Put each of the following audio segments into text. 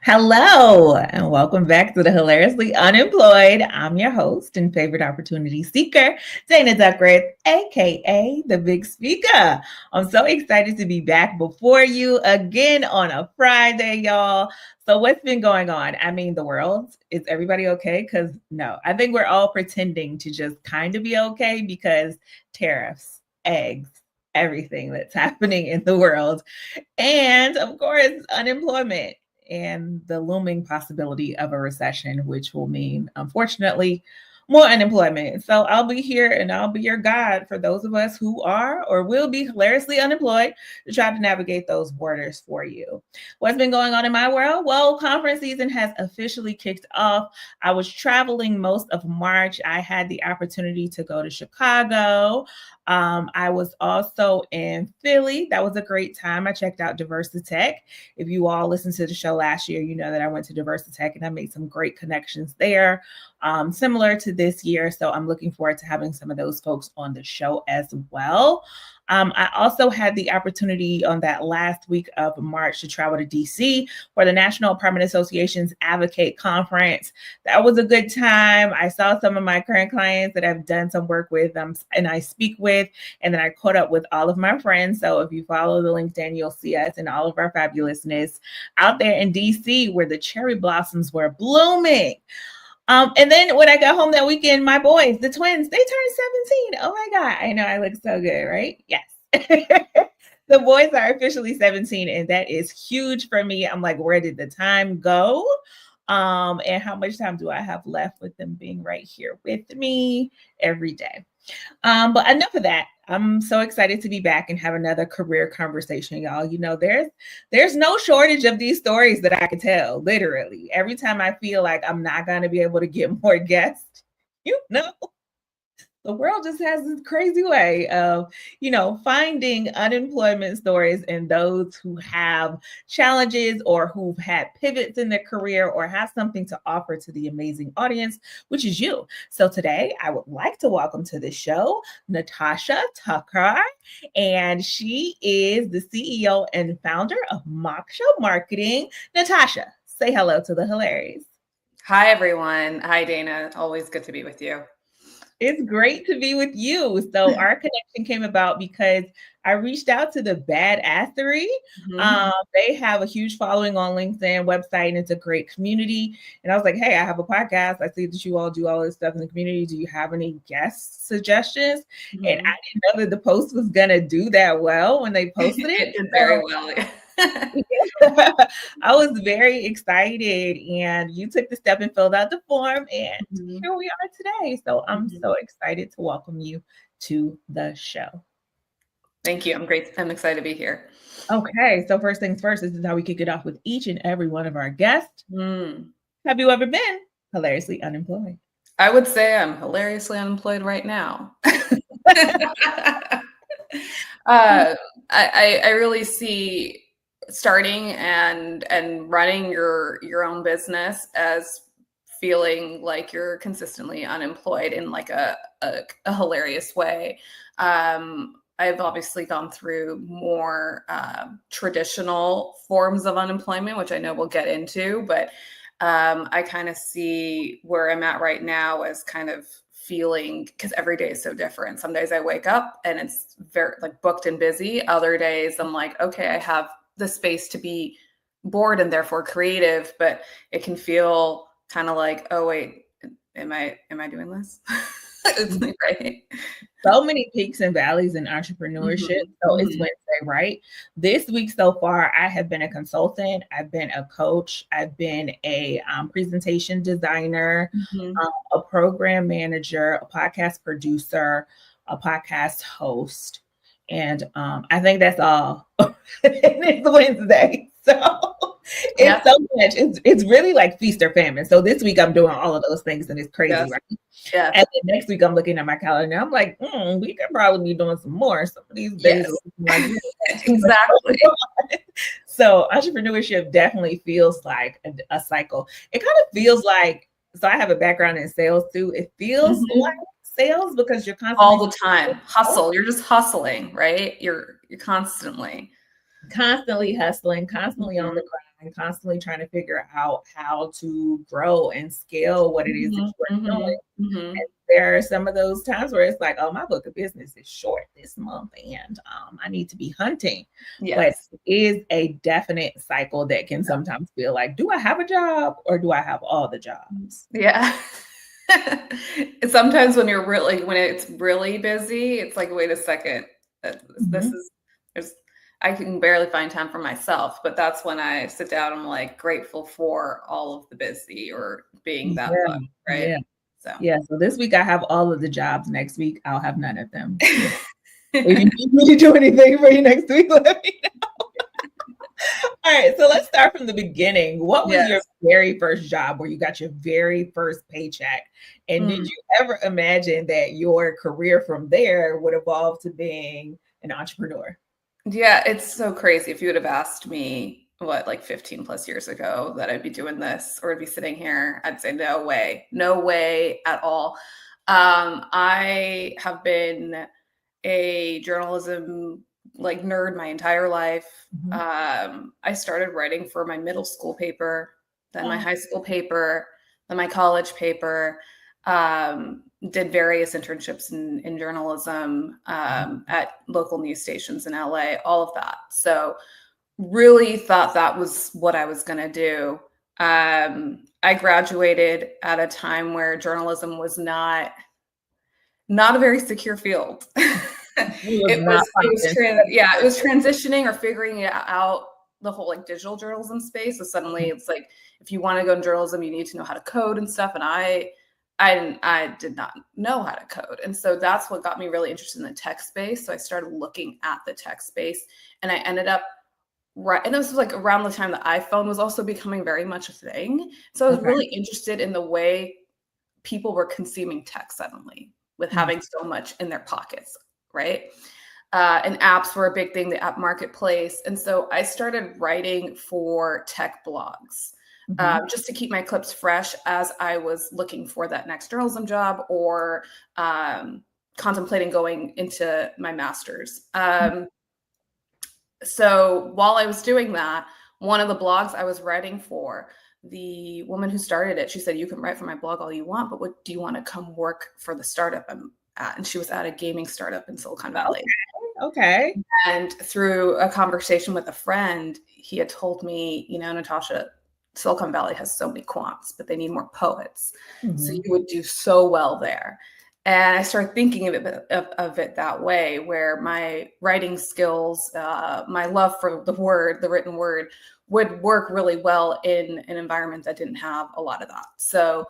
Hello, and welcome back to the Hilariously Unemployed. I'm your host and favorite opportunity seeker, Dana Duckworth, aka the Big Speaker. I'm so excited to be back before you again on a Friday, y'all. So, what's been going on? I mean, the world, is everybody okay? Because no, I think we're all pretending to just kind of be okay because tariffs, eggs, everything that's happening in the world. And of course, unemployment and the looming possibility of a recession, which will mean, unfortunately, more unemployment. So I'll be here and I'll be your guide for those of us who are or will be hilariously unemployed to try to navigate those borders for you. What's been going on in my world? Well, conference season has officially kicked off. I was traveling most of March. I had the opportunity to go to Chicago. I was also in Philly. That was a great time. I checked out Diversitech. If you all listened to the show last year, you know that I went to Diversitech and I made some great connections there, similar to this year. So I'm looking forward to having some of those folks on the show as well. I also had the opportunity on that last week of March to travel to DC for the National Apartment Association's Advocate Conference. That was a good time. I saw some of my current clients that I've done some work with and I speak with, and then I caught up with all of my friends. So if you follow the LinkedIn, you'll see us and all of our fabulousness out there in DC where the cherry blossoms were blooming. And then when I got home that weekend, my boys, the twins, they turned 17. Oh my God. I know I look so good, right? Yes. The boys are officially 17, and that is huge for me. I'm like, where did the time go? And how much time do I have left with them being right here with me every day? But enough of that. I'm so excited to be back and have another career conversation, y'all. You know, there's no shortage of these stories that I could tell. Literally, every time I feel like I'm not going to be able to get more guests, you know, the world just has this crazy way of, finding unemployment stories and those who have challenges or who've had pivots in their career or have something to offer to the amazing audience, which is you. So today I would like to welcome to the show Natasha Tucker, and she is the CEO and founder of Mock Show Marketing. Natasha, say hello to the hilarious. Hi, everyone. Hi, Dana. Always good to be with you. It's great to be with you. So our connection came about because I reached out to the Badassery. They have a huge following on LinkedIn website, and it's a great community. And I was like, hey, I have a podcast. I see that you all do all this stuff in the community. Do you have any guest suggestions? And I didn't know that the post was going to do that well when they posted it. It did very well. I was very excited, and you took the step and filled out the form, and here we are today. So I'm so excited to welcome you to the show. Thank you. I'm great. I'm excited to be here. Okay, so first things first, this is how we kick it off with each and every one of our guests. Have you ever been hilariously unemployed? I would say I'm hilariously unemployed right now. I really see starting and running your own business as feeling like you're consistently unemployed in like a hilarious way. I've obviously gone through more traditional forms of unemployment, which I know we'll get into, but I kind of see where I'm at right now as kind of feeling, because every day is so different. Some days I wake up and it's very like booked and busy. Other days I'm like, okay, I have the space to be bored and therefore creative, but it can feel kind of like, oh wait, am I doing this? Right. So many peaks and valleys in entrepreneurship. So it's Wednesday, right? This week so far, I have been a consultant. I've been a coach. I've been a presentation designer, a program manager, a podcast producer, a podcast host. And I think that's all. It's Wednesday. So it's so much. It's really like feast or famine. So this week I'm doing all of those things and it's crazy, right? Yeah. And then next week I'm looking at my calendar and I'm like, we could probably be doing some more. Some of these days. Like exactly. So entrepreneurship definitely feels like a cycle. It kind of feels like, so I have a background in sales too. It feels like sales because you're constantly all the time hustle. You're just hustling, right? You're constantly hustling, constantly on the and constantly trying to figure out how to grow and scale what it is that Mhm, you are mhm, doing. mhm. And there are some of those times where it's like, oh, my book of business is short this month and I need to be hunting. But Yes. it is a definite cycle that can sometimes feel like, do I have a job or do I have all the jobs? Yeah. Sometimes when it's really busy, it's like, wait a second, this Mhm. is there's I can barely find time for myself, but that's when I sit down, I'm like grateful for all of the busy or being Yeah, that book, right? yeah, So yeah. So this week I have all of the jobs. Next week I'll have none of them. So if you need me to do anything for you next week, let me know. All right, so let's start from the beginning. What was your Yes. very first job where you got your very first paycheck? And did Mm. you ever imagine that your career from there would evolve to being an entrepreneur? Yeah, it's so crazy. If you would have asked me, what, like 15 plus years ago that I'd be doing this or I'd be sitting here, I'd say no way. No way at all. I have been a journalism like nerd my entire life. Mhm. I started writing for my middle school paper, then my Oh, high school paper, then my college paper. Did various internships in journalism at local news stations in LA, all of that. So really thought that was what I was going to do. I graduated at a time where journalism was not a very secure field. it was not It was transitioning or figuring it out the whole like digital journalism space. So suddenly it's like if you want to go in journalism, you need to know how to code and stuff. And I did not know how to code. And so that's what got me really interested in the tech space. So I started looking at the tech space and I ended up right. And this was like around the time the iPhone was also becoming very much a thing. So I was okay. really interested in the way people were consuming tech suddenly with Mhm. having so much in their pockets, right? And apps were a big thing, the app marketplace. And so I started writing for tech blogs Mhm. just to keep my clips fresh as I was looking for that next journalism job or contemplating going into my master's. So while I was doing that, one of the blogs I was writing for, the woman who started it, she said, "You can write for my blog all you want, but what do you want to come work for the startup I'm at?" And she was at a gaming startup in Silicon Valley. Okay. And through a conversation with a friend, he had told me, Natasha, Silicon Valley has so many quants, but they need more poets. So you Mhm. would do so well there. And I started thinking of it that way, where my writing skills, my love for the written word, would work really well in an environment that didn't have a lot of that. So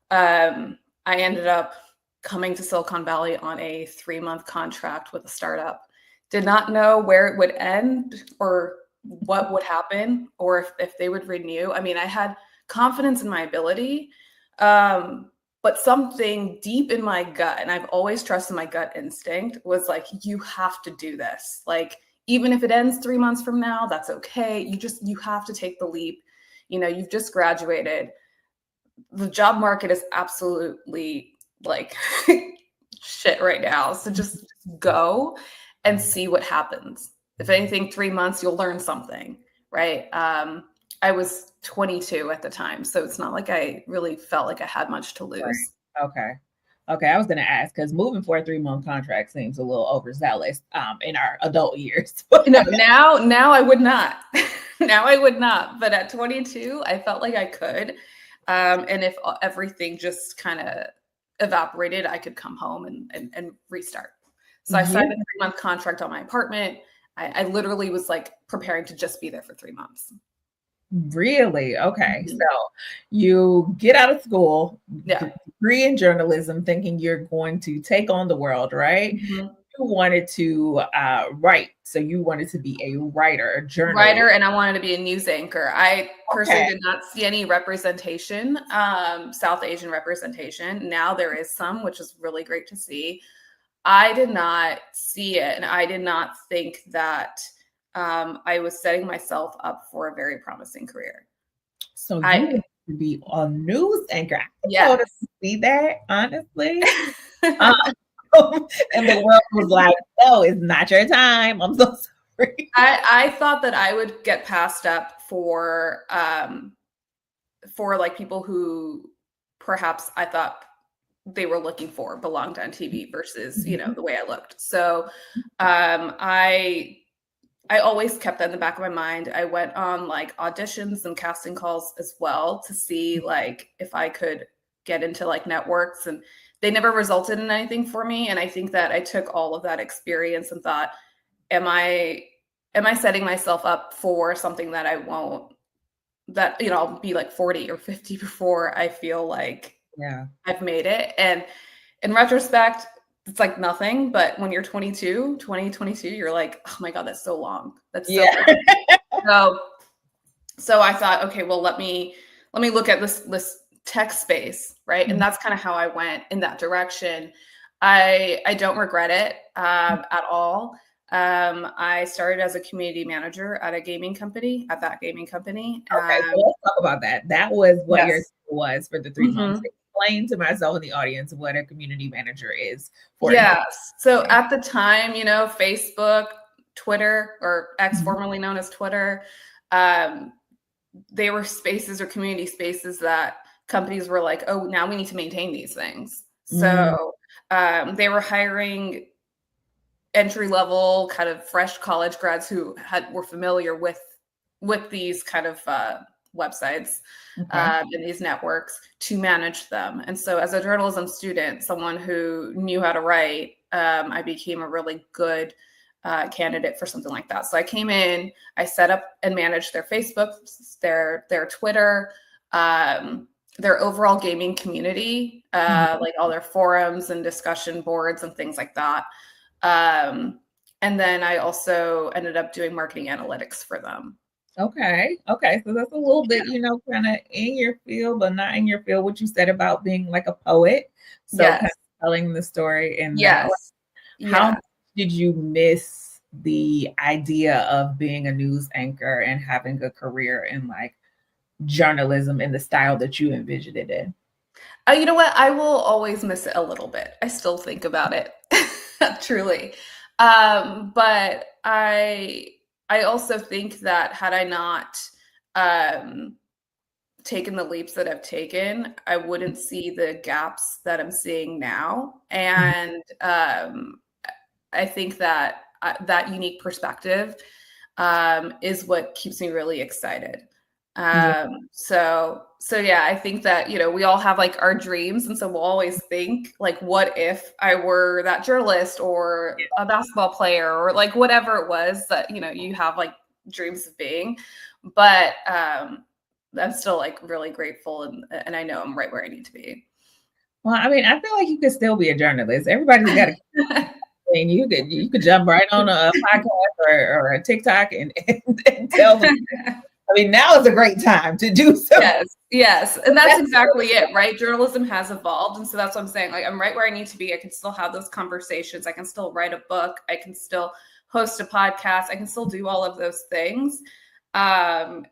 I ended up coming to Silicon Valley on a 3-month contract with a startup. Did not know where it would end or what would happen or if they would renew. I mean, I had confidence in my ability, but something deep in my gut, and I've always trusted my gut instinct, was like, you have to do this. Like, even if it ends 3 months from now, that's okay. You have to take the leap. You've just graduated. The job market is absolutely like shit right now. So just go and see what happens. If anything, 3 months, you'll learn something, right? I was 22 at the time, so it's not like I really felt like I had much to lose. Right. Okay. Okay. I was going to ask because moving for a 3-month contract seems a little overzealous in our adult years. No, now I would not. Now I would not. But at 22, I felt like I could. And if everything just kind of evaporated, I could come home and restart. So I Yeah. signed a 3-month contract on my apartment. I literally was like preparing to just be there for 3 months. Really? Okay. Mhm. So you get out of school, Yeah. degree in journalism, thinking you're going to take on the world, right? Mhm. You wanted to write. So you wanted to be a writer, a journalist. Writer, and I wanted to be a news anchor. I personally Okay. did not see any representation, South Asian representation. Now there is some, which is really great to see. I did not see it, and I did not think that I was setting myself up for a very promising career. So you I wanted to be a news anchor. I can Yes. totally see that, honestly. Um, and the world was like, no, it's not your time. I'm so sorry. I thought that I would get passed up for like people who perhaps I thought they were looking for belonged on TV versus, you know, the way I looked. So I always kept that in the back of my mind. I went on like auditions and casting calls as well to see like if I could get into like networks, and they never resulted in anything for me. And I think that I took all of that experience and thought, am I setting myself up for something that I won't, that, you know, I'll be like 40 or 50 before I feel like I've made it. And in retrospect, it's like nothing, but when you're 22, you're like, oh my God, that's so long. That's so long. So I thought, okay, well, let me look at this tech space, right? And that's kind of how I went in that direction. I don't regret it at all. I started as a community manager at that gaming company. Okay, so let's talk about that. That was what your was for the 3 months. Explain to myself and the audience what a community manager is. So at the time, you know, Facebook, Twitter, or X, formerly known as Twitter, they were spaces or community spaces that companies were like, oh, now we need to maintain these things. So they were hiring entry-level kind of fresh college grads who were familiar with these kind of websites and these networks to manage them. And so as a journalism student, someone who knew how to write, I became a really good candidate for something like that. So I came in, I set up and managed their Facebook, their Twitter, their overall gaming community, like all their forums and discussion boards and things like that. And then I also ended up doing marketing analytics for them. Okay. So that's a little bit, you know, kind of in your field, but not in your field. What you said about being like a poet. So kind of telling the story in that way. How did you miss the idea of being a news anchor and having a career in like journalism in the style that you envisioned it in? You know what? I will always miss it a little bit. I still think about it, truly. But I also think that had I not taken the leaps that I've taken, I wouldn't see the gaps that I'm seeing now. And I think that that unique perspective is what keeps me really excited. So yeah, I think that, you know, we all have like our dreams. And so we'll always think like, what if I were that journalist or a basketball player or like whatever it was that, you know, you have like dreams of being. But I'm still like really grateful and I know I'm right where I need to be. Well, I mean, I feel like you could still be a journalist. Everybody's got a and you could jump right on a podcast or a TikTok and tell them. I mean, now is a great time to do so. Yes. And that's exactly it, right? Journalism has evolved. And so that's what I'm saying. Like, I'm right where I need to be. I can still have those conversations. I can still write a book. I can still host a podcast. I can still do all of those things. And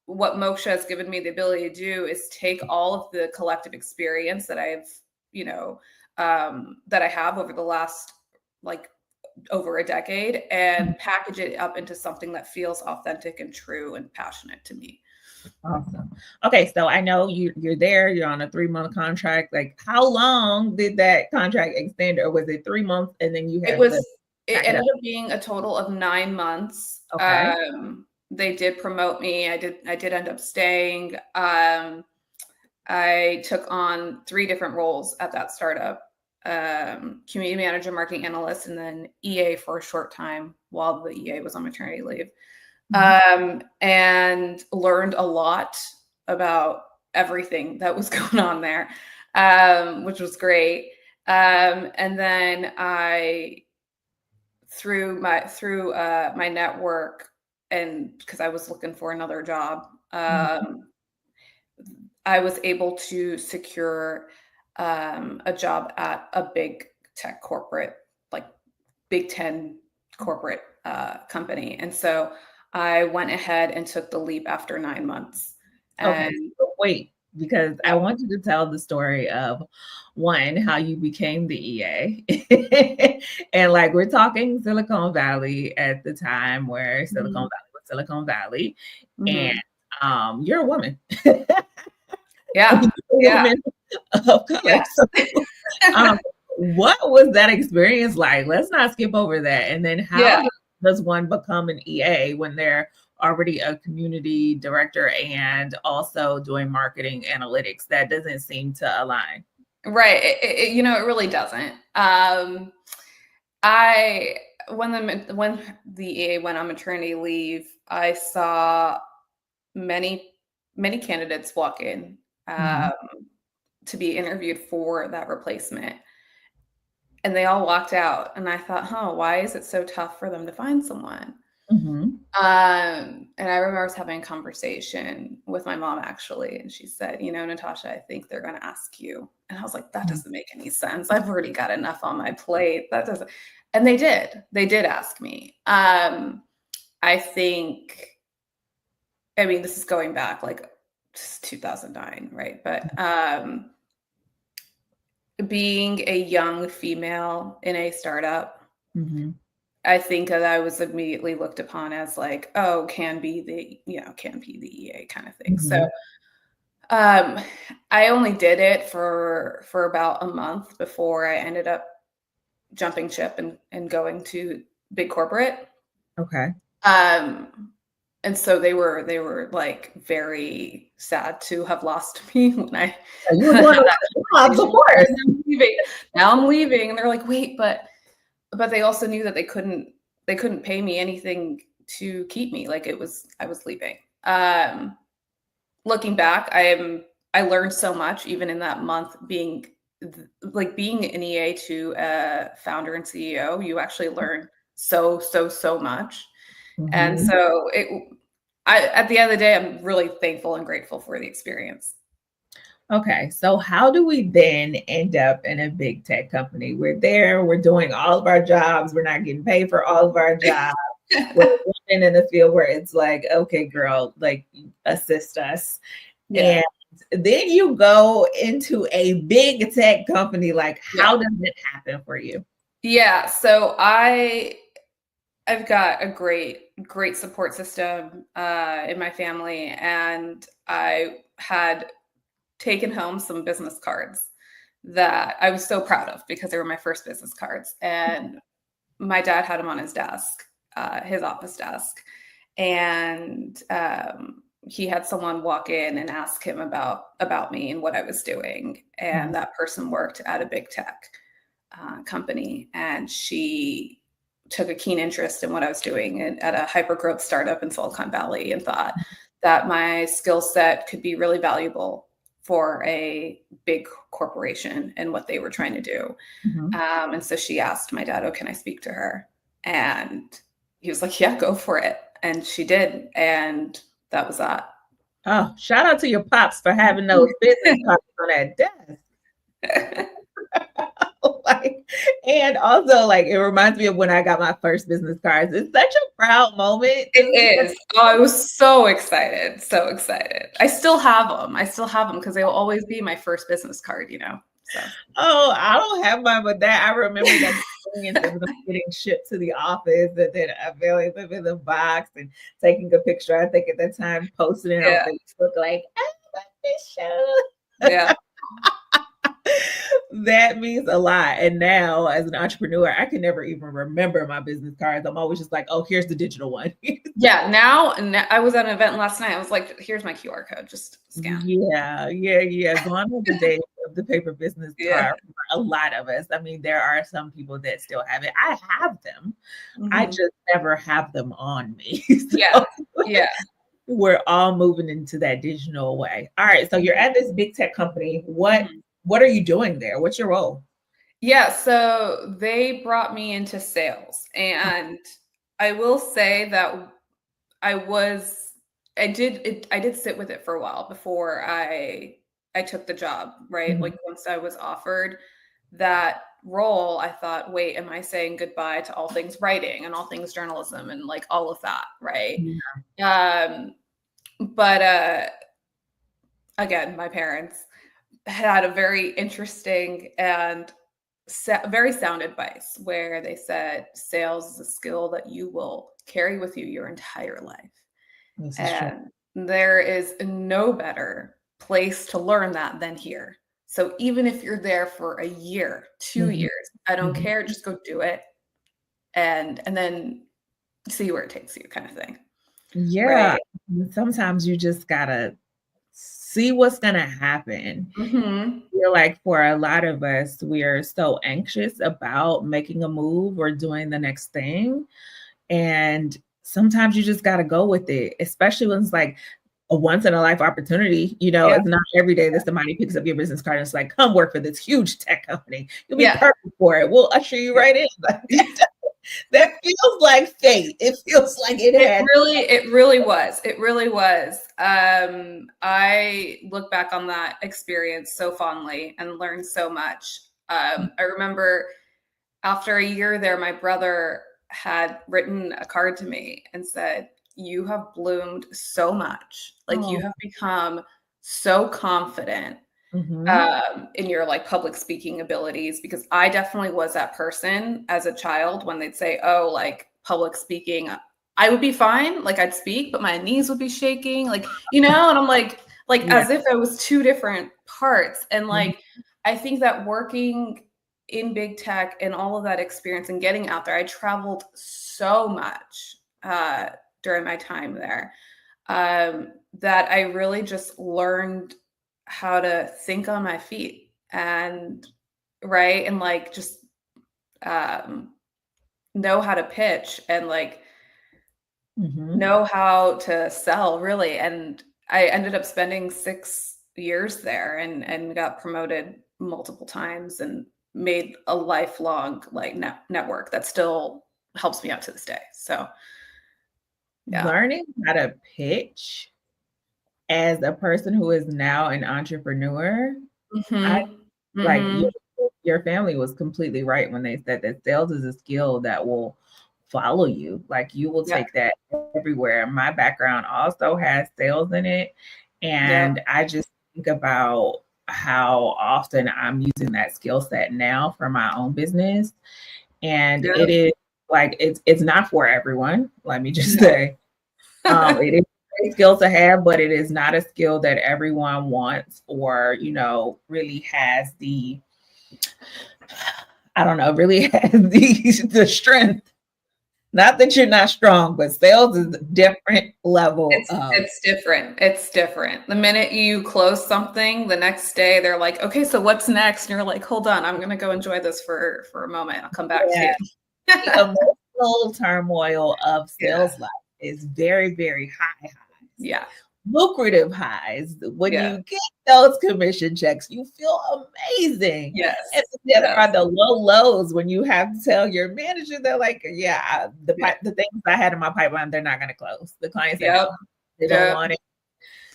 what Moksha has given me the ability to do is take all of the collective experience that I've, you know, that I have over the last, like, over a decade and package it up into something that feels authentic and true and passionate to me. Awesome. Okay, so I know you're there, you're on a 3-month contract. Like, how long did that contract extend, or was it 3 months and then you had it ended up being a total of 9 months. They did promote me. I did end up staying. I took on 3 different roles at that startup. Community manager, marketing analyst, and then EA for a short time while the EA was on maternity leave. And learned a lot about everything that was going on there, which was great. And then I, through my network, and because I was looking for another job, I was able to secure a job at a big tech corporate, like Big 10 corporate company. And so I went ahead and took the leap after 9 months. And wait, because I want you to tell the story of, one, how you became the EA. And like, we're talking Silicon Valley at the time where Silicon Valley was Silicon Valley, and Mhm. you're a woman. Yeah. You're a Yeah. woman of color. Yes. So, um, what was that experience like? Let's not skip over that. And then how Yeah. does one become an EA when they're already a community director and also doing marketing analytics? That doesn't seem to align. Right. It really doesn't. I when the EA went on maternity leave, I saw many candidates walk in Mhm, um, to be interviewed for that replacement, and they all walked out. And I thought, huh, why is it so tough for them to find someone? mhm, And I remember I was having a conversation with my mom actually, and she said, Natasha, I think they're going to ask you. And I was like, that mhm. doesn't make any sense. I've already got enough on my plate. That doesn't. And they did ask me. I think, I mean, this is going back like 2009, right? But being a young female in a startup, Mhm, I think that I was immediately looked upon as like, oh, can be the EA kind of thing. So mhm, um, I only did it for about a month before I ended up jumping ship and going to big corporate. okay. Um, and so they were like very sad to have lost me when I So you were had doing a that lot of jobs, of conversation. course. And I'm leaving. Now I'm leaving, and they're like, wait, but they also knew that they couldn't pay me anything to keep me. Like I was leaving. Looking back, I learned so much even in that month being an EA to a founder and CEO. You actually learn so much. And Mhm. so at the end of the day, I'm really thankful and grateful for the experience. Okay, so how do we then end up in a big tech company? We're there, we're doing all of our jobs, we're not getting paid for all of our jobs. We're working in the field where it's like, okay, girl, like assist us. Yeah. And then you go into a big tech company. Like, Yeah. how does it happen for you? Yeah. So I've got a great support system in my family, and I had taken home some business cards that I was so proud of because they were my first business cards. And my dad had them on his desk, his office desk, and he had someone walk in and ask him about me and what I was doing. Mhm, And that person worked at a big tech company, and she took a keen interest in what I was doing at a hyper growth startup in Silicon Valley, and thought that my skill set could be really valuable for a big corporation and what they were trying to do. mhm. And so she asked my dad, "Oh, can I speak to her?" And he was like, "Yeah, go for it." And she did, and that was that. Oh, shout out to your pops for having those business cards on that desk. Like, and also, like, it reminds me of when I got my first business cards. It's such a proud moment to me. It is. Oh, I was so excited, so excited. I still have them. I still have them because they will always be my first business card. So. Oh, I don't have mine, but that I remember that experience of them getting shipped to the office and then unveiling them in the box and taking a picture. I think at that time, posting it on Yeah, Facebook, like, I love this show. yeah. That means a lot. And now, as an entrepreneur, I can never even remember my business cards. I'm always just like, oh, here's the digital one. Yeah, now I was at an event last night. I was like, "Here's my QR code, just scan." Yeah. Gone are the days of the paper business Yeah. card for a lot of us. I mean, there are some people that still have it. I have them. I Mhm. just never have them on me. Yeah, So yeah. we're all moving into that digital way. All right. So you're Mhm, at this big tech company. What mhm. what are you doing there? What's your role? Yeah, so they brought me into sales, and I will say that I was I did sit with it for a while before I took the job, right? Mhm, Like once I was offered that role, I thought, wait, am I saying goodbye to all things writing and all things journalism and like all of that, right? mhm, Um, but again, my parents had a very interesting and very sound advice where they said sales is a skill that you will carry with you your entire life. This is true. And there is no better place to learn that than here. So even if you're there for a year, 2 Mhm, years, I don't mhm. care, just go do it and then see where it takes you kind of thing. Yeah, Right. sometimes you just gotta see what's gonna happen. Mhm. I feel like for a lot of us, we're so anxious about making a move or doing the next thing, and sometimes you just gotta go with it, especially when it's like a once in a life opportunity. Yeah. It's not every day that somebody picks up your business card and it's like, "Come work for this huge tech company. You'll be Yeah. perfect for it. We'll usher you right in." Like, that feels like fate. It feels like it had. It really was. It really was. I look back on that experience so fondly and learned so much. I remember after a year there, my brother had written a card to me and said, "You have bloomed so much. Like you Oh, have become so confident mhm. in your like public speaking abilities," because I definitely was that person as a child when they'd say, "Oh, like public speaking," I would be fine, like I'd speak, but my knees would be shaking, like and I'm like Yeah. as if it was two different parts. And Mhm. like I think that working in big tech and all of that experience and getting out there, I traveled so much during my time there that I really just learned how to think on my feet and right and like just um, know how to pitch and like Mhm. know how to sell really. And I ended up spending 6 years there and got promoted multiple times and made a lifelong like network that still helps me out to this day. So yeah. Learning how to pitch as a person who is now an entrepreneur, I Hmm. like Hmm. your family was completely right when they said that sales is a skill that will follow you. Like you will Yeah. take that everywhere. My background also has sales in it. Yeah. And I just think about how often I'm using that skill set now for my own business. And Yeah. it is like it's not for everyone, let me just No. say. It is a great skill to have, but it is not a skill that everyone wants or, really has the, I don't know, really has the strength. Not that you're not strong, but sales is a different level of, It's different. It's different. The minute you close something, the next day they're like, "Okay, so what's next?" And you're like, "Hold on, I'm gonna go enjoy this for a moment. I'll come back to yeah, you." the emotional turmoil of Yeah. sales life is very, very high highs, Yeah. lucrative highs. When Yeah. you get those commission checks, you feel amazing. And Yes. then there Yes. are the low lows when you have to tell your manager, they're like, yeah, Yeah. the things I had in my pipeline, they're not going to close. The client said Yep. no, they don't Yep. want it.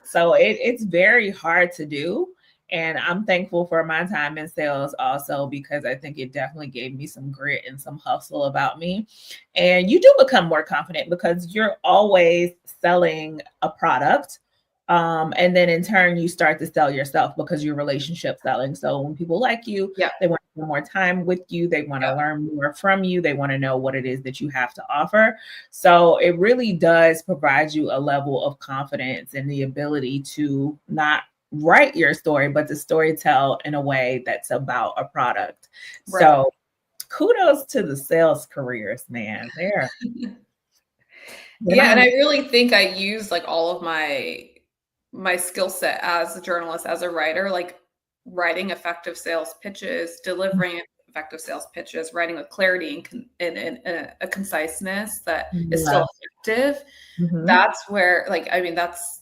So it's very hard to do. And I'm thankful for my time in sales also because I think it definitely gave me some grit and some hustle about me. And you do become more confident because you're always selling a product. And then in turn, you start to sell yourself because you're relationship selling. So when people like you, Yeah. they want to spend more time with you, they want to Yeah. learn more from you, they want to know what it is that you have to offer. So it really does provide you a level of confidence and the ability to not write your story, but to story tell in a way that's about a product. Right. So kudos to the sales careers, man. They're Yeah, and not. I really think I use like all of my skill set as a journalist, as a writer, like writing effective sales pitches, delivering effective sales pitches, writing with clarity and a conciseness that is Yeah. still effective. Mhm. That's where, like, I mean, that's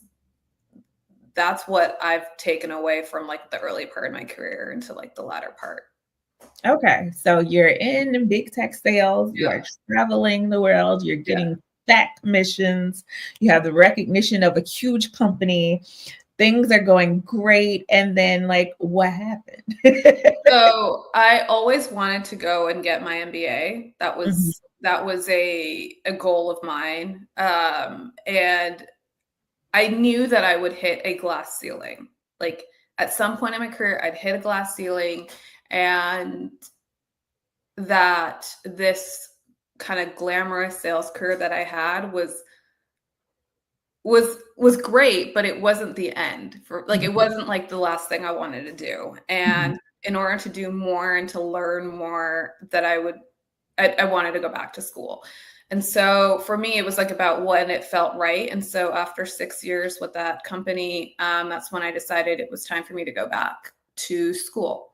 what I've taken away from like the early part of my career into like the latter part. Okay, so you're in big tech sales, you Yeah, are traveling the world, you're yeah. getting fat commissions, you have the recognition of a huge company, things are going great, and then like what happened? So I always wanted to go and get my MBA. That Mhm. was a goal of mine. And I knew that I would hit a glass ceiling. Like at some point in my career, I'd hit a glass ceiling and that this kind of glamorous sales career that I had was great, but it wasn't the end for like, it wasn't like the last thing I wanted to do. And in order to do more and to learn more, I wanted to go back to school. And so for me, it was like about when it felt right. And so after 6 years with that company, that's when I decided it was time for me to go back to school.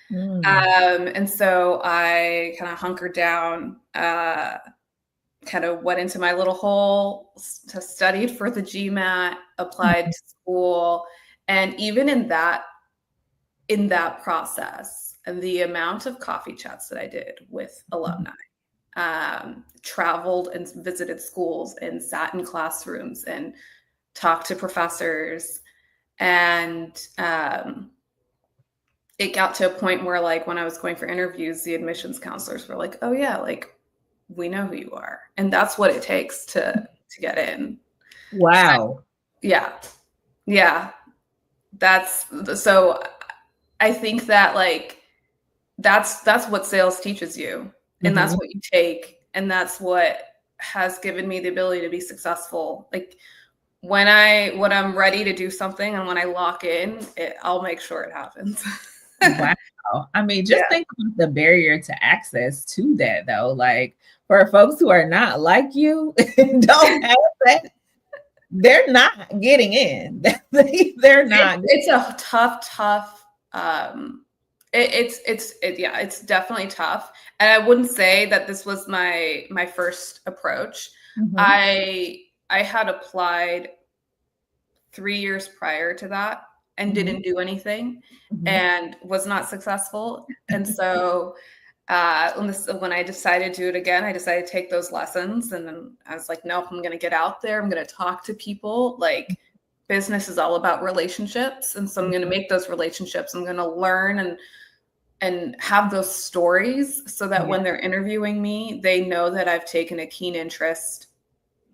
And so I kind of hunkered down, kind of went into my little hole, studied for the GMAT, applied to school. And even in that process, and the amount of coffee chats that I did with alumni, traveled and visited schools and sat in classrooms and talked to professors. And it got to a point where, like, when I was going for interviews, the admissions counselors were like, oh yeah, like, we know who you are. And that's what it takes to get in. Wow. So, yeah. Yeah. So I think that, like, that's what sales teaches you. And that's what you take. And that's what has given me the ability to be successful. Like, when I'm ready to do something and when I lock in, I'll make sure it happens. Wow. I mean, just think about the barrier to access to that, though. Like, for folks who are not like you and don't have that, they're not getting in. They're not. It's a tough. It's definitely tough. And I wouldn't say that this was my first approach. I had applied 3 years prior to that and didn't do anything and was not successful. And so when I decided to do it again, I decided to take those lessons. And then I was like, nope, I'm going to get out there. I'm going to talk to people. Like, business is all about relationships. And so I'm going to make those relationships. I'm going to learn and have those stories so that when they're interviewing me, they know that I've taken a keen interest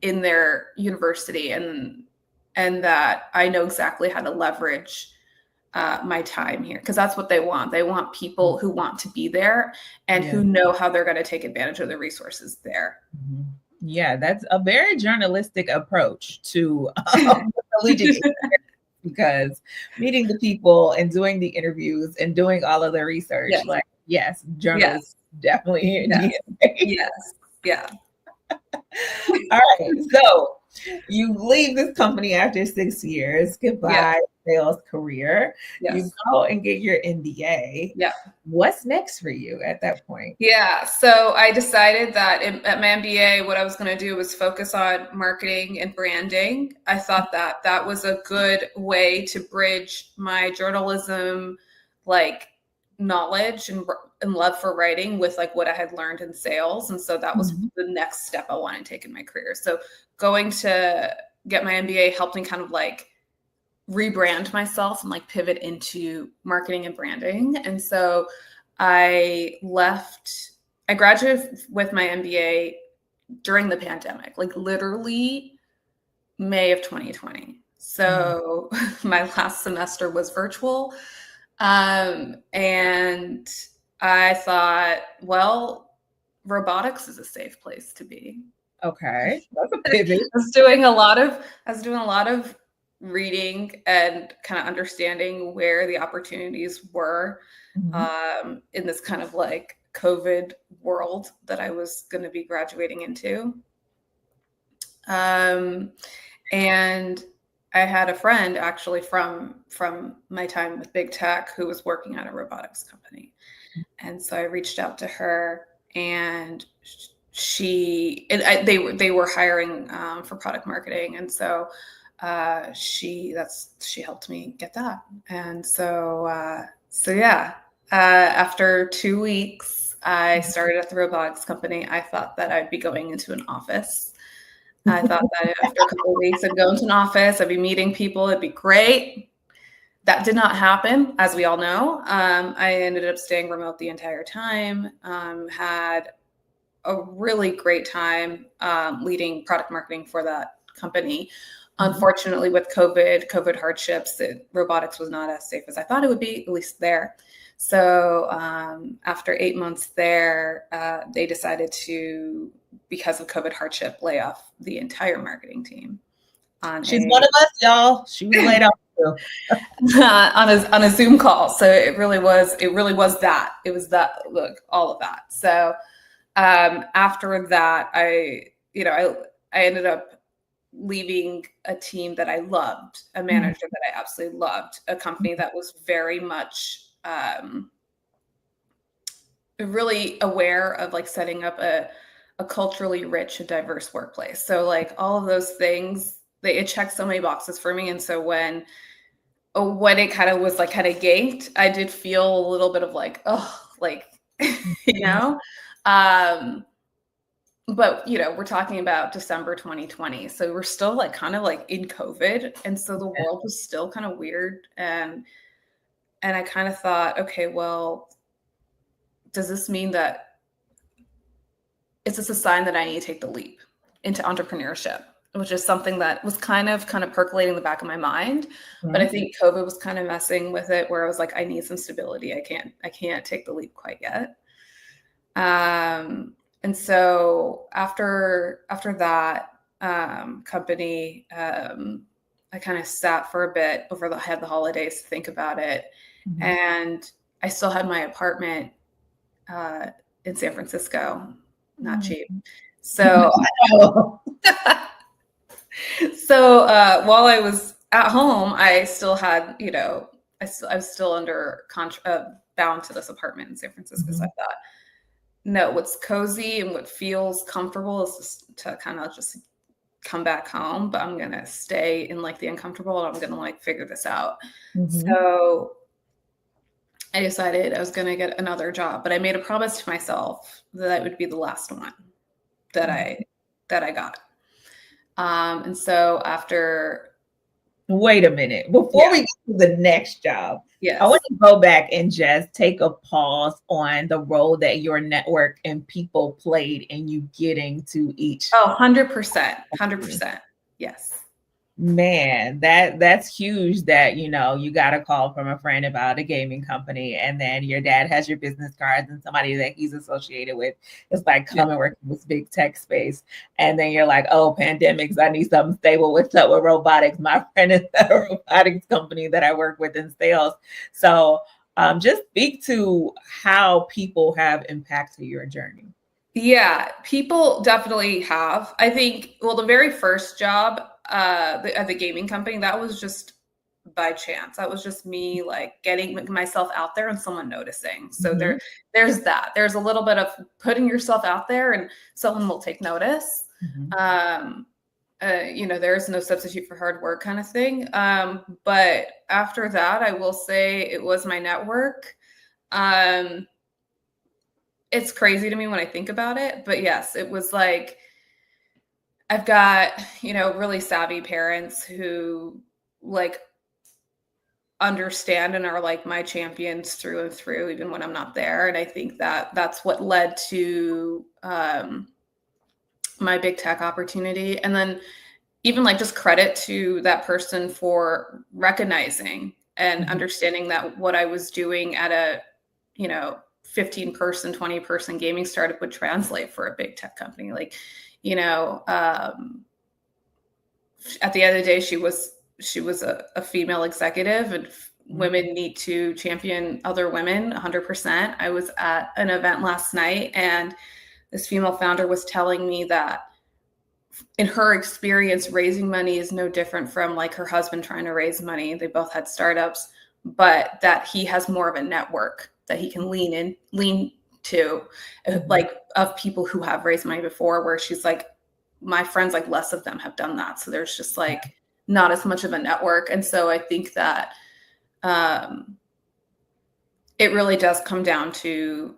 in their university and that I know exactly how to leverage my time here, because that's what they want. They want people who want to be there and who know how they're going to take advantage of the resources there. Yeah, that's a very journalistic approach to collegiate because meeting the people and doing the interviews and doing all of the research, like, yes, journalists definitely here. Yes. Yeah. All right. So you leave this company after 6 years. Goodbye, sales career. You go and get your MBA. Yeah. What's next for you at that point? Yeah. So I decided that at my MBA, what I was going to do was focus on marketing and branding. I thought that that was a good way to bridge my journalism, like, knowledge and love for writing with, like, what I had learned in sales. And so that was the next step I wanted to take in my career. So going to get my MBA helped me kind of, like, rebrand myself and, like, pivot into marketing and branding. And so I graduated with my MBA during the pandemic, like literally May of 2020. So my last semester was virtual. And I thought, well, robotics is a safe place to be. Okay. That's a pivot. I was doing a lot of reading and kind of understanding where the opportunities were in this kind of, like, COVID world that I was going to be graduating into. And I had a friend actually from my time with big tech who was working at a robotics company. And so I reached out to her, and they were hiring for product marketing. And so she helped me get that. And so after 2 weeks, I started at the robotics company. I thought that I'd be going into an office. I thought that after a couple of weeks, I'd go into an office, I'd be meeting people, it'd be great. That did not happen, as we all know. I ended up staying remote the entire time, had a really great time leading product marketing for that company. Unfortunately, with COVID hardships, robotics was not as safe as I thought it would be, at least there. So after 8 months there, they decided to, because of COVID hardship, lay off the entire marketing team on She's one of us, y'all. She was laid off too. on a Zoom call. So it really was that. It was that, look, all of that. So after that, I ended up leaving a team that I loved, a manager that I absolutely loved, a company that was very much really aware of like setting up a culturally rich and diverse workplace. So like all of those things, it checked so many boxes for me. And so when it kind of was like kind of ganked, I did feel a little bit of like, oh, like, you know, but we're talking about December 2020. So we're still like kind of like in COVID. And so the world was still kind of weird. And I kind of thought, okay, well, does this mean that is this a sign that I need to take the leap into entrepreneurship, which is something that was kind of percolating in the back of my mind. But I think COVID was kind of messing with it, where I was like, I need some stability. I can't take the leap quite yet. And so after that company, I kind of sat for a bit over the holidays to think about it. And I still had my apartment in San Francisco, not cheap. So, while I was at home, I still had, I was still under bound to this apartment in San Francisco. So I thought, no, what's cozy and what feels comfortable is just to kind of just come back home, but I'm going to stay in like the uncomfortable, and I'm going to like figure this out. So I decided I was going to get another job, but I made a promise to myself that it would be the last one that I got. And so after. Wait a minute. Before we get to the next job, yes, I want to go back and just take a pause on the role that your network and people played in you getting to each. Oh, 100%. 100%. Yes. Man, that's huge that, you got a call from a friend about a gaming company, and then your dad has your business cards and somebody that he's associated with is like, come and work in this big tech space. And then you're like, oh, pandemics, I need something stable. What's up with robotics? My friend is at a robotics company that I work with in sales. So just speak to how people have impacted your journey. Yeah, people definitely have. I think, well, the very first job at the gaming company, that was just by chance. That was just me like getting myself out there and someone noticing. So there's that. There's a little bit of putting yourself out there and someone will take notice. There's no substitute for hard work kind of thing. But after that, I will say it was my network. It's crazy to me when I think about it, but yes, it was like, I've got, really savvy parents who like understand and are like my champions through and through, even when I'm not there. And I think that that's what led to my big tech opportunity. And then even like just credit to that person for recognizing and understanding that what I was doing at a, 15-person, 20-person gaming startup would translate for a big tech company. Like, at the end of the day, she was a female executive, and women need to champion other women 100%. I was at an event last night, and this female founder was telling me that in her experience, raising money is no different from like her husband trying to raise money. They both had startups, but that he has more of a network that he can lean to, like of people who have raised money before, where she's like, my friends, like less of them have done that. So there's just like not as much of a network. And so I think that it really does come down to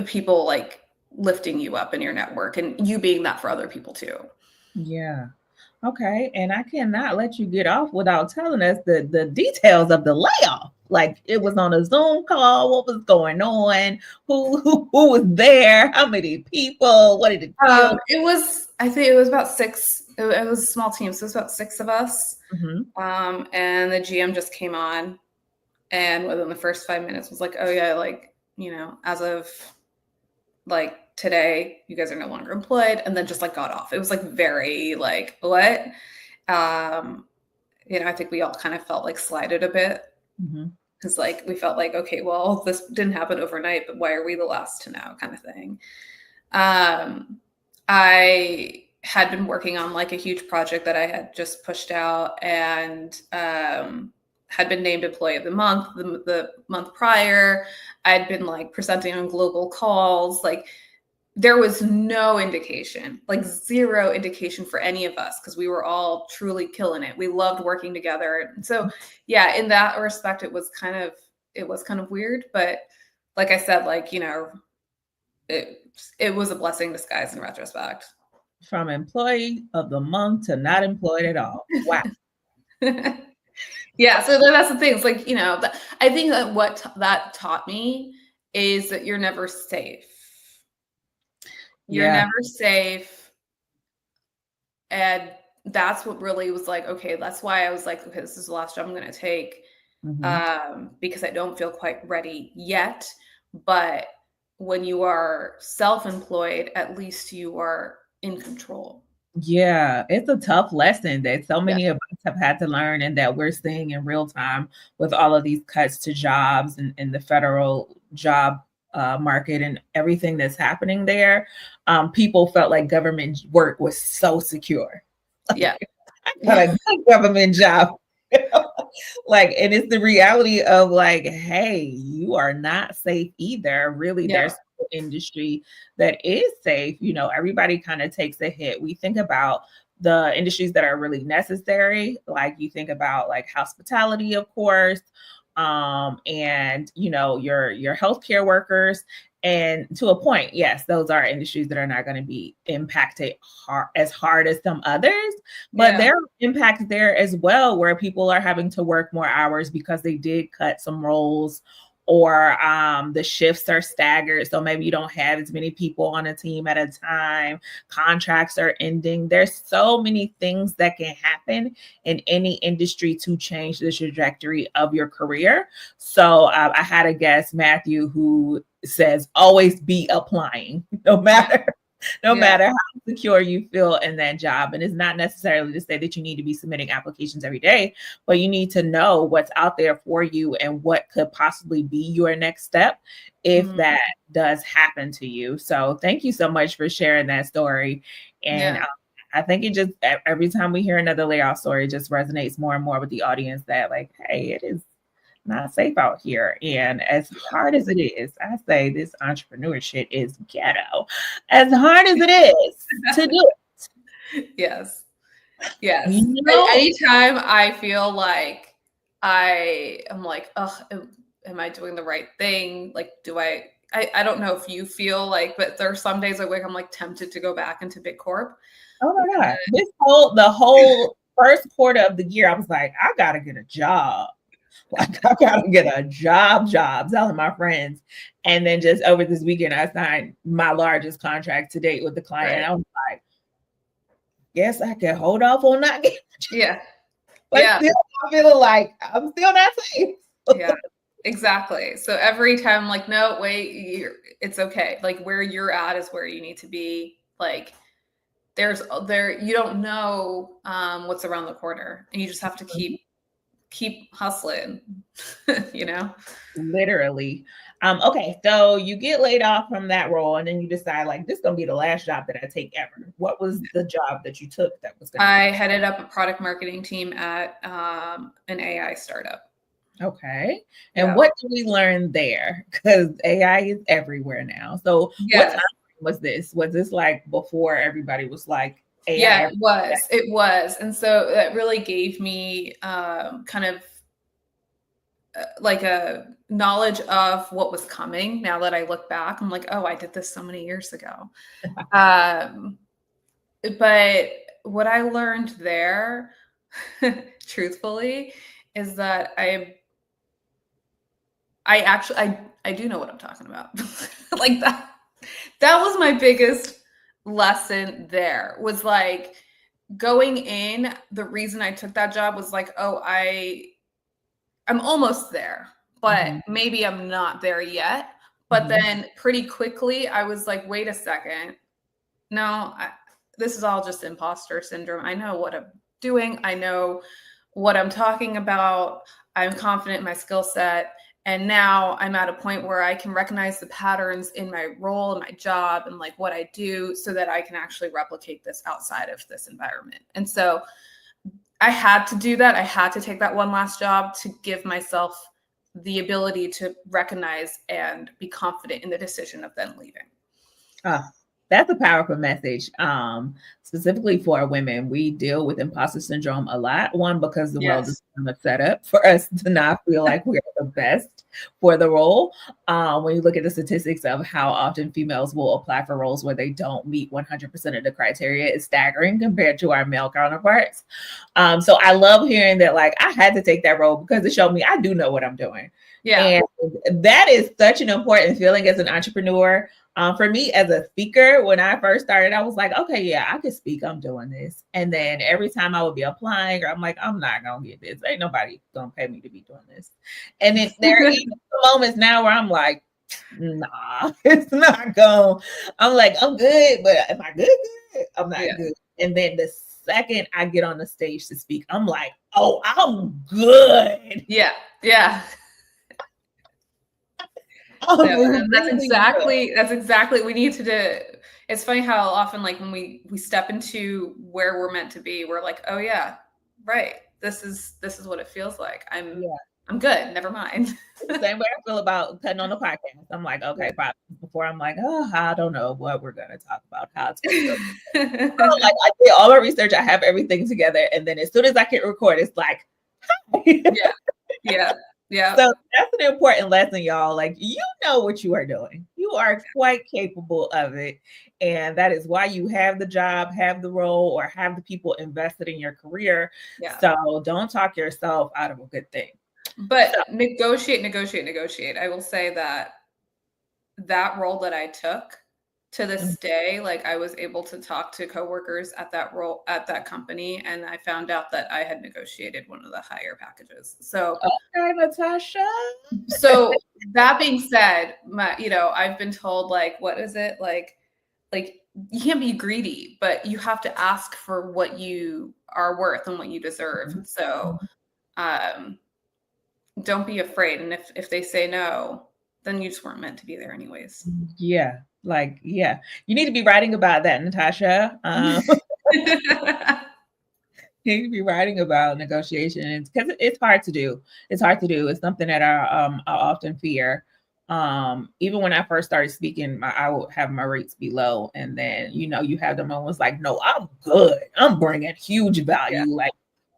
people like lifting you up in your network and you being that for other people too. Yeah. Okay. And I cannot let you get off without telling us the details of the layoff. Like, it was on a Zoom call. What was going on? Who was there? How many people? What did it feel? I think it was about 6. It was a small team. So it was about 6 of us. And the GM just came on And within the first 5 minutes was like, oh yeah, like, as of like today, you guys are no longer employed, and then just like got off. It was like very like, what? I think we all kind of felt like slighted a bit, because like we felt like, okay, well, this didn't happen overnight, but why are we the last to know, kind of thing. I had been working on like a huge project that I had just pushed out, and had been named Employee of the Month the month prior. I'd been like presenting on global calls. Like there was no indication, like zero indication for any of us, because we were all truly killing it. We loved working together. And so, yeah, in that respect, it was kind of weird. But like I said, like, it was a blessing in disguise in retrospect. From Employee of the Month to not employed at all. Wow. Yeah, so that's the thing. It's like, I think that what that taught me is that you're never safe. You're never safe. And that's what really was like, okay, that's why I was like, okay, this is the last job I'm going to take, because I don't feel quite ready yet. But when you are self-employed, at least you are in control. Yeah, it's a tough lesson that so many of us have had to learn, and that we're seeing in real time with all of these cuts to jobs and the federal job market and everything that's happening there. People felt like government work was so secure. Yeah. I got a good government job. Like, and it's the reality of like, hey, you are not safe either. Really, there's an industry that is safe. Everybody kind of takes a hit. We think about the industries that are really necessary. Like you think about like hospitality, of course, and your healthcare workers. And to a point, yes, those are industries that are not going to be impacted as hard as some others, but there are impacts there as well, where people are having to work more hours because they did cut some roles, or the shifts are staggered. So maybe you don't have as many people on a team at a time. Contracts are ending. There's so many things that can happen in any industry to change the trajectory of your career. So I had a guest, Matthew, who says always be applying, no matter how secure you feel in that job. And it's not necessarily to say that you need to be submitting applications every day, but you need to know what's out there for you and what could possibly be your next step if that does happen to you. So thank you so much for sharing that story. And I think it just, every time we hear another layoff story, it just resonates more and more with the audience that like, hey, it is not safe out here. And as hard as it is, I say this entrepreneur shit is ghetto. As hard as it is to do it. Yes. Anytime I feel like I'm like, oh, am I doing the right thing? Like, I don't know if you feel like, but there are some days I wake, I'm like tempted to go back into Big Corp. Oh my God. The whole first quarter of the year, I was like, I gotta get a job. Like I gotta get a job, telling my friends. And then just over this weekend, I signed my largest contract to date with the client. Right. And I was like, guess I can hold off on not getting a job. Still I'm feeling like I'm still not safe. Exactly. So every time I'm like, no, wait, it's okay. Like where you're at is where you need to be. Like you don't know what's around the corner, and you just have to keep hustling, Literally. Okay, so you get laid off from that role, and then you decide like this is gonna be the last job that I take ever. What was the job that you took that was I headed up a product marketing team at an AI startup. Okay. And what did we learn there? Because AI is everywhere now. So what time was this? Was this like before everybody was like AI? Yeah, it was. And so that really gave me kind of like a knowledge of what was coming. Now that I look back, I'm like, oh, I did this so many years ago. But what I learned there, truthfully, is that I do know what I'm talking about. Like that was my biggest lesson there, was like going in. The reason I took that job was like, oh, I'm almost there. but Mhm. maybe I'm not there yet. But Mhm. then pretty quickly, I was like, wait a second. No, this is all just imposter syndrome. I know what I'm doing. I know what I'm talking about. I'm confident in my skill set. And now I'm at a point where I can recognize the patterns in my role and my job and like what I do so that I can actually replicate this outside of this environment. And so I had to do that. I had to take that one last job to give myself the ability to recognize and be confident in the decision of then leaving. Oh, that's a powerful message. Specifically for women, we deal with imposter syndrome a lot. One, because the world is Yes. kind of set up for us to not feel like we're the best for the role. When you look at the statistics of how often females will apply for roles where they don't meet 100% of the criteria, it's staggering compared to our male counterparts. So I love hearing that, like, I had to take that role because it showed me I do know what I'm doing. Yeah. And that is such an important feeling as an entrepreneur. For me as a speaker, when I first started, I was like, okay, yeah, I can speak. I'm doing this. And then every time I would be applying, or I'm like, I'm not going to get this. Ain't nobody going to pay me to be doing this. And then there are even moments now where I'm like, nah, it's not going. I'm like, I'm good, but am I good? I'm not Yeah. good. And then the second I get on the stage to speak, I'm like, oh, I'm good. Yeah. Yeah. I'm No, and really good. that's exactly we need to do. It's funny how often like when we step into where we're meant to be, we're like, oh yeah, right. This is what it feels like. Yeah. I'm good. Never mind. It's the same way I feel about cutting on the podcast. I'm like, okay, Yeah. before I'm like, oh, I don't know what we're gonna talk about, how it's gonna go. Oh, like I did all my research, I have everything together, and then as soon as I can record, it's like, Yeah. Yeah. Yeah. so that's an important lesson, y'all. Like, you know what you are doing. You are quite capable of it. And that is why you have the job, have the role, or have the people invested in your career. Yeah. So don't talk yourself out of a good thing. So, But negotiate. I will say that that role that I took to mm, this day, like I was able to talk to coworkers at that role at that company, and I found out that I had negotiated one of the higher packages. okay, Natasha. So that being said, I've been told like, what is it like you can't be greedy, but you have to ask for what you are worth and what you deserve. Mhm. And so, Mhm. um, don't be afraid. And if they say no, then you just weren't meant to be there anyways. Yeah, like, yeah. You need to be writing about that, Natasha. You need to be writing about negotiations because it's hard to do. It's hard to do. It's something that I often fear. Even when I first started speaking, I would have my rates be low, and then you have the moments like, no, I'm good. I'm bringing huge Yeah. value. Like,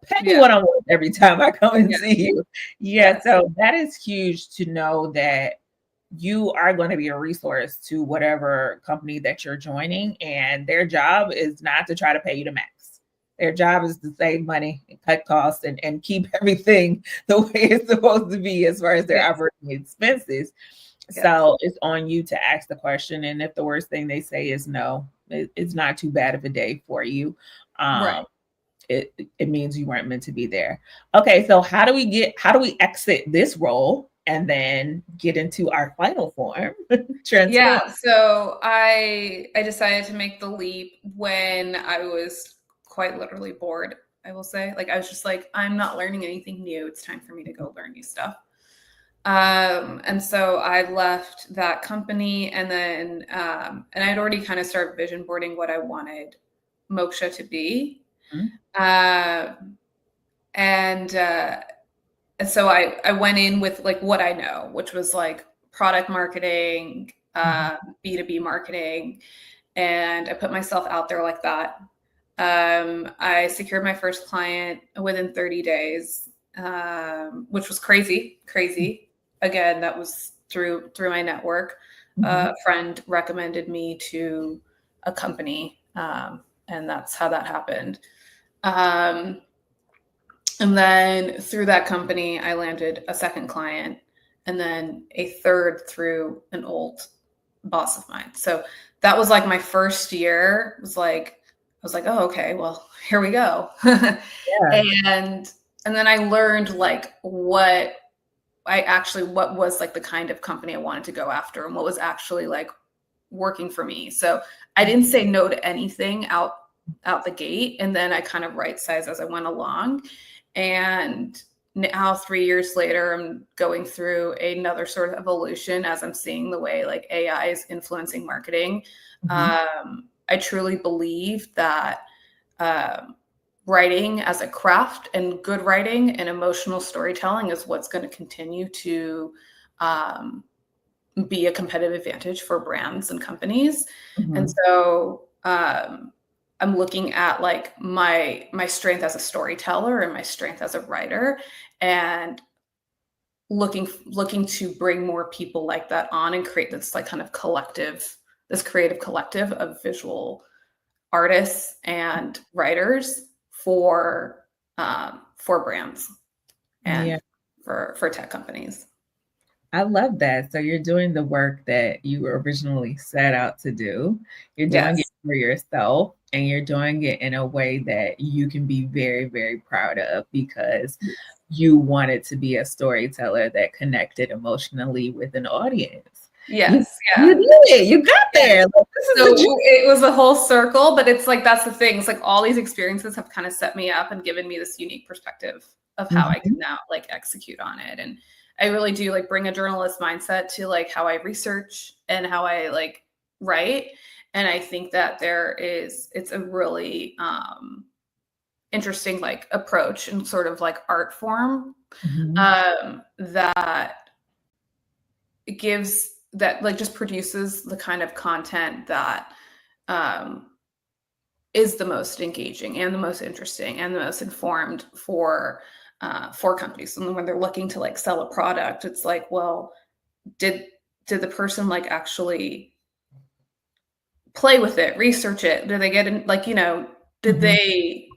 pay me Yeah. what I'm worth every time I come and Yes. see you. Yeah, Yes. so that is huge to know that you are going to be a resource to whatever company that you're joining, and their job is not to try to pay you the max. Their job is to save money and cut costs and keep everything the way it's supposed to be as far as their Yes. operating expenses. Yes. So it's on you to ask the question. And if the worst thing they say is no, it's not too bad of a day for you. Right. Um, it means you weren't meant to be there. Okay, so how do we exit this role and then get into our final form? Transform. Yeah. So I decided to make the leap when I was quite literally bored. I will say, like, I was just like, I'm not learning anything new. It's time for me to go learn new stuff. And so I left that company, and then and I'd already kind of started vision boarding what I wanted Moksha to be. Mhm. Uh, and so I went in with like what I know, which was like product marketing, Mhm. B2B marketing, and I put myself out there like that. I secured my first client within 30 days, which was crazy. Again, that was through my network. Mhm. A friend recommended me to a company, and that's how that happened. Um, and then through that company, I landed a second client, and then a third through an old boss of mine. So that was like my first year. I was like, oh, okay, well, here we go. Yeah. and and then I learned like what was like the kind of company I wanted to go after and what was actually like working for me. So I didn't say no to anything out the gate. And then I kind of right sized as I went along. And now 3 years later, I'm going through another sort of evolution as I'm seeing the way like AI is influencing marketing. I truly believe that writing as a craft and good writing and emotional storytelling is what's going to continue to be a competitive advantage for brands and companies. And so I'm looking at like my strength as a storyteller and my strength as a writer, and looking to bring more people like that on and create this like kind of this creative collective of visual artists and writers for brands and for tech companies. I love that. So you're doing the work that you originally set out to do. You're doing it for yourself, and you're doing it in a way that you can be very, very proud of, because you wanted to be a storyteller that connected emotionally with an audience. Yes. You did it. You got there. So it was a whole circle, but it's like, that's the thing. It's like all these experiences have kind of set me up and given me this unique perspective of how I can now like execute on it. And I really do like bring a journalist mindset to like how I research and how I like write. And I think that it's a really interesting like approach and sort of like art form that gives that like just produces the kind of content that is the most engaging and the most interesting and the most informed for companies. And when they're looking to like sell a product, it's like, well, did the person like actually play with it, research it? Did they get in, like, you know, did they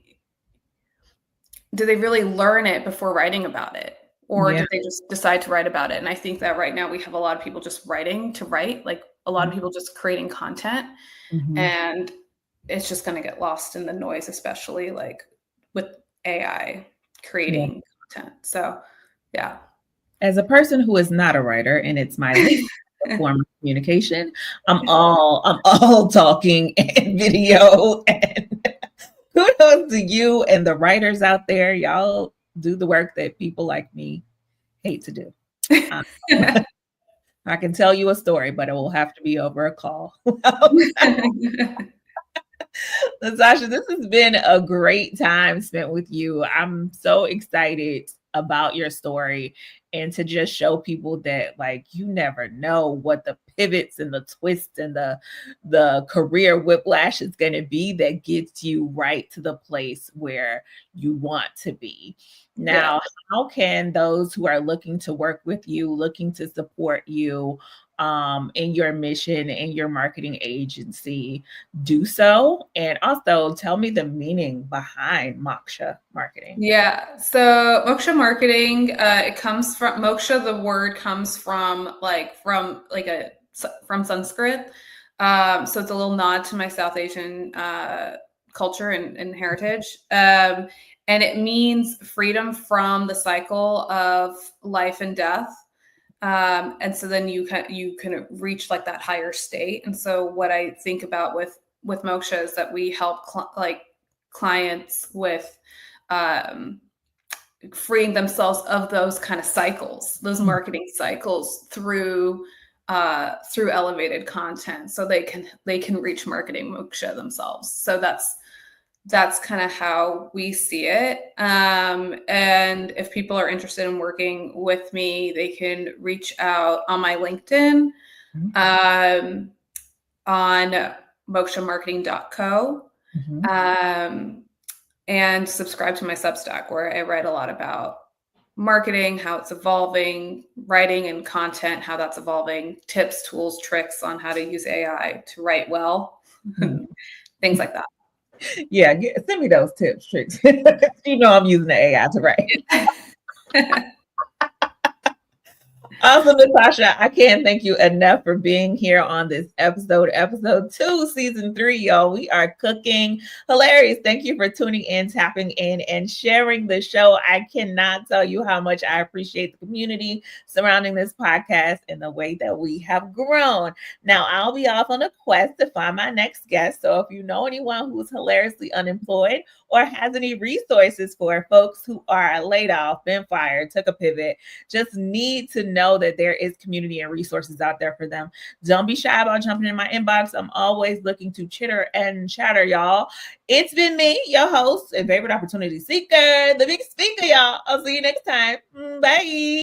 really learn it before writing about it? Or did they just decide to write about it? And I think that right now we have a lot of people just writing to write, like a lot of people just creating content, and it's just going to get lost in the noise, especially like with AI creating content. So, yeah. As a person who is not a writer, and it's my least form of communication, I'm all talking and video, and kudos to you and the writers out there. Y'all do the work that people like me hate to do. I can tell you a story, but it will have to be over a call. Natasha, this has been a great time spent with you. I'm so excited about your story, and to just show people that like you never know what the pivots and the twists and the career whiplash is going to be that gets you right to the place where you want to be. Now, how can those who are looking to work with you, looking to support you in your mission and your marketing agency do so? And also tell me the meaning behind Moksha Marketing. Yeah. So Moksha Marketing, it comes from Moksha. The word comes from Sanskrit. So it's a little nod to my South Asian culture and heritage. And it means freedom from the cycle of life and death. And so then you can reach like that higher state. And so what I think about with Moksha is that we help clients with freeing themselves of those kind of cycles, those marketing cycles through elevated content, so they can reach marketing moksha themselves. So that's kind of how we see it. And if people are interested in working with me, they can reach out on my LinkedIn, on mokshamarketing.co, and subscribe to my Substack, where I write a lot about marketing, how it's evolving, writing and content, how that's evolving, tips, tools, tricks on how to use AI to write well, things like that. Yeah, send me those tips, tricks. You know I'm using the AI to write. Awesome, Natasha. I can't thank you enough for being here on this episode 2, season 3, y'all. We are cooking. Hilarious. Thank you for tuning in, tapping in, and sharing the show. I cannot tell you how much I appreciate the community surrounding this podcast and the way that we have grown. Now, I'll be off on a quest to find my next guest. So if you know anyone who's hilariously unemployed or has any resources for folks who are laid off, been fired, took a pivot, just need to know that there is community and resources out there for them. Don't be shy about jumping in my inbox. I'm always looking to chitter and chatter, y'all. It's been me, your host and favorite opportunity seeker, the big speaker, y'all. I'll see you next time. Bye.